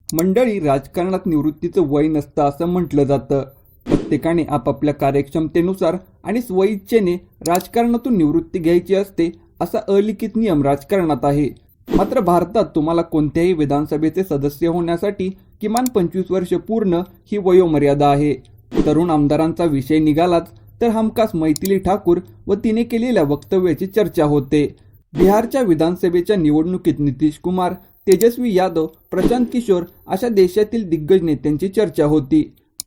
मंडळी, राजकारणात निवृत्तीचं वय नसतं असं म्हटलं जातं. प्रत्येकाने आपापल्या कार्यक्षमतेनुसार आणि स्वइच्छेने राजकारणातून निवृत्ती घ्यायची असते असा अलिखित नियम राजकारणात आहे. मात्र भारतात तुम्हाला कोणत्याही विधानसभेचे सदस्य होण्यासाठी किमान 25 वर्ष पूर्ण ही वयोमर्यादा आहे. तरुण आमदारांचा विषय निघालाच तर हमखास मैथिली ठाकूर व तिने केलेल्या वक्तव्याची चर्चा होते. बिहारच्या विधानसभेच्या निवडणुकीत नितीश कुमार, तेजस्वी यादव, प्रशांत किशोर अशा देशातील दिग्गज नेत्यांची चर्चा होती.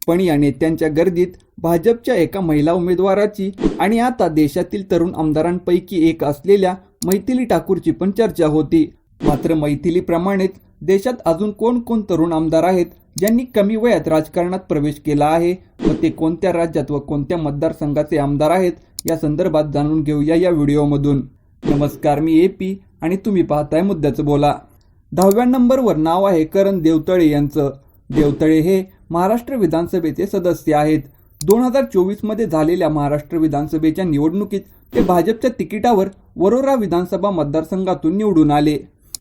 पण या नेत्यांच्या गर्दीत भाजपच्या एका महिला उमेदवाराची आणि आता देशातील तरुण आमदारांपैकी एक असलेल्या मैथिली ठाकूरची पण चर्चा होती. मात्र मैथिलीप्रमाणेच देशात अजून कोण तरुण आमदार आहेत ज्यांनी कमी वयात राजकारणात प्रवेश केला आहे व ते कोणत्या राज्यात व कोणत्या मतदारसंघाचे आमदार आहेत या संदर्भात जाणून घेऊया या व्हिडिओमधून. नमस्कार, मी AP आणि तुम्ही पाहताय मुद्द्याचं बोला. 10व्या नंबरवर नाव आहे करण देवतळे यांचं. देवतळे हे महाराष्ट्र विधानसभेचे सदस्य आहेत. 2024 मध्ये झालेल्या महाराष्ट्र विधानसभेच्या निवडणुकीत ते भाजपच्या तिकिटावर वरोरा विधानसभा मतदारसंघातून निवडून आले.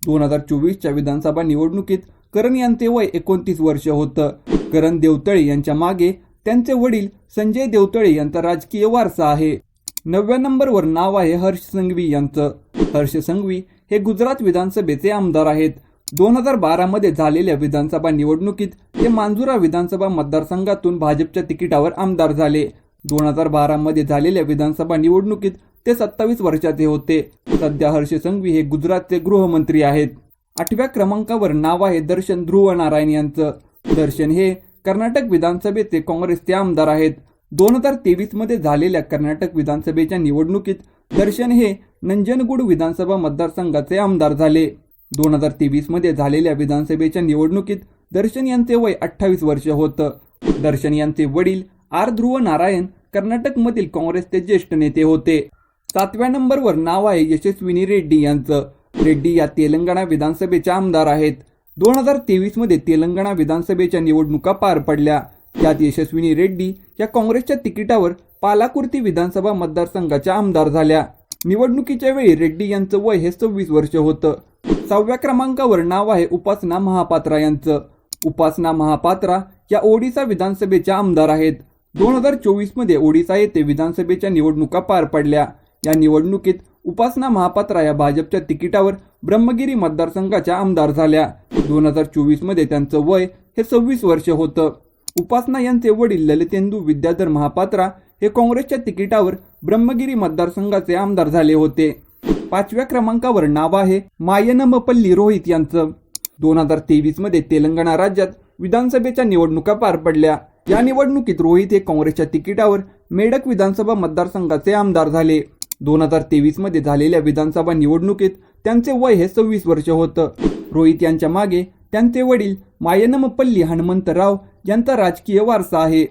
2024च्या विधानसभा निवडणुकीत करण यांचे वय 29 वर्ष होतं. करण देवतळे यांच्या मागे त्यांचे वडील संजय देवतळे यांचा राजकीय वारसा आहे. 9व्या नंबरवर नाव आहे हर्ष संघवी यांचं. हर्ष संघवी हे गुजरात विधानसभेचे आमदार आहेत. 2012 मध्ये झालेल्या विधानसभा निवडणुकीत ते मांजुरा विधानसभा मतदारसंघातून भाजपच्या तिकिटावर आमदार झाले. 2012 मध्ये झालेल्या विधानसभा निवडणुकीत ते 27 वर्षाचे होते. सध्या हर्ष संघवी हे गुजरातचे गृहमंत्री आहेत. 8व्या क्रमांकावर नाव आहे दर्शन ध्रुव नारायण यांचं. दर्शन हे कर्नाटक विधानसभेचे काँग्रेसचे आमदार आहेत. 2023 मध्ये झालेल्या कर्नाटक विधानसभेच्या निवडणुकीत दर्शन हे नंजनगूड विधानसभा मतदारसंघाचे आमदार झाले. 2023 मध्ये झालेल्या विधानसभेच्या निवडणुकीत दर्शन यांचे वय 28 वर्ष होतं. दर्शन यांचे वडील ध्रुव नारायण कर्नाटकमधील काँग्रेसचे ज्येष्ठ नेते होते. 7व्या नंबरवर नाव आहे यशस्विनी रेड्डी यांचं. रेड्डी या तेलंगणा विधानसभेच्या आमदार आहेत. 2023 मध्ये तेलंगणा विधानसभेच्या निवडणुका पार पडल्या. त्यात यशस्विनी रेड्डी या काँग्रेसच्या तिकिटावर पालाकुर्ती विधानसभा मतदारसंघाच्या आमदार झाल्या. निवडणुकीच्या वेळी रेड्डी यांचं वय हे 26 वर्ष होतं. 6व्या क्रमांकावर नाव आहे उपासना महापात्रा यांचं. उपासना महापात्रा या ओडिसा विधानसभेच्या आमदार आहेत. 2024 मध्ये ओडिसा येथे विधानसभेच्या निवडणुका पार पडल्या. या निवडणुकीत उपासना महापात्रा या भाजपच्या तिकिटावर ब्रह्मगिरी मतदारसंघाच्या आमदार झाल्या. 2024 मध्ये त्यांचं वय हे 26 वर्ष होतं. उपासना यांचे वडील ललितेंदू विद्याधर महापात्रा हे काँग्रेसच्या तिकिटावर ब्रह्मगिरी मतदारसंघाचे आमदार झाले होते. 5व्या क्रमांकावर नाव आहे मायनमपल्ली रोहित यांचं. 2023 मध्ये तेलंगणा राज्यात विधानसभेच्या निवडणुका पार पडल्या. या निवडणुकीत रोहित हे काँग्रेसच्या तिकिटावर मेडक विधानसभा मतदारसंघाचे आमदार झाले. 2023 मध्ये झालेल्या विधानसभा निवडणुकीत त्यांचे वय हे 26 वर्ष होतं. रोहित यांच्या मागे त्यांचे वडील मायनमपल्ली हनुमंतराव यांचा राजकीय वारसा आहे.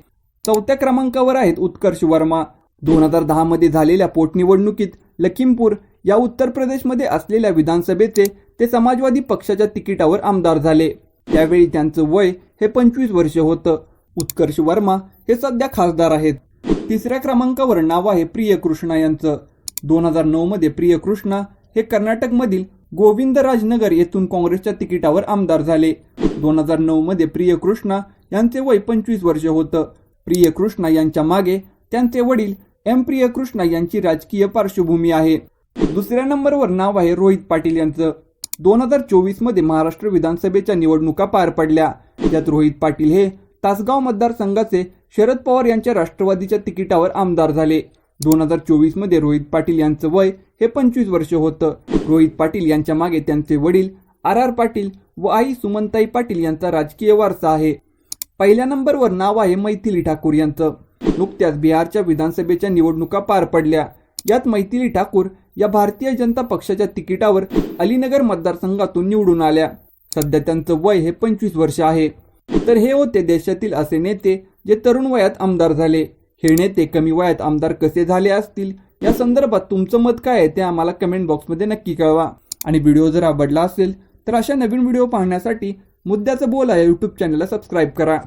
4थ्या क्रमांकावर आहेत उत्कर्ष वर्मा. 2010 मध्ये झालेल्या पोटनिवडणुकीत लखीमपूर या उत्तर प्रदेशमध्ये असलेल्या विधानसभेचे ते समाजवादी पक्षाच्या तिकिटावर आमदार झाले. त्यावेळी त्यांचं वय हे 25 वर्ष होतं. उत्कर्ष वर्मा हे सध्या खासदार आहेत. 3ऱ्या क्रमांकावर नाव आहे प्रियकृष्णा यांचं. 2009 मध्ये प्रियकृष्णा हे कर्नाटकमधील गोविंदराजनगर येथून काँग्रेसच्या तिकिटावर आमदार झाले. 2009 मध्ये प्रियकृष्णा यांचे वय 25 वर्ष होतं. प्रियकृष्णा यांच्या मागे त्यांचे वडील प्रियकृष्णा यांची राजकीय पार्श्वभूमी आहे. 2ऱ्या नंबरवर नाव आहे रोहित पाटील यांचं. 2024 मध्ये महाराष्ट्र विधानसभेच्या निवडणुका पार पडल्या. यात रोहित पाटील हे तासगाव मतदारसंघाचे शरद पवार यांच्या राष्ट्रवादीच्या तिकिटावर आमदार झाले. 2024 मध्ये रोहित पाटील यांचं वय हे 25 वर्ष होतं. रोहित पाटील यांच्या मागे त्यांचे वडील RR पाटील व आई सुमनताई पाटील यांचा राजकीय वारसा आहे. 1ल्या नंबरवर नाव आहे मैथिली ठाकूर यांचं. नुकत्याच बिहारच्या विधानसभेच्या निवडणुका पार पडल्या. यात मैथिली ठाकूर या भारतीय जनता पक्षाच्या तिकिटावर अलीनगर मतदारसंघातून निवडून आल्या. सध्या त्यांचं वय हे 25 वर्ष आहे. तर हे होते देशातील असे नेते जे तरुण वयात आमदार झाले. हे नेते कमी वयात आमदार कसे झाले असतील या संदर्भात तुमचं मत काय आहे ते आम्हाला कमेंट बॉक्समध्ये नक्की कळवा. आणि व्हिडिओ जर आवडला असेल तर अशा नवीन व्हिडिओ पाहण्यासाठी मुद्द्याचं बोला या YouTube चॅनलला सबस्क्राईब करा.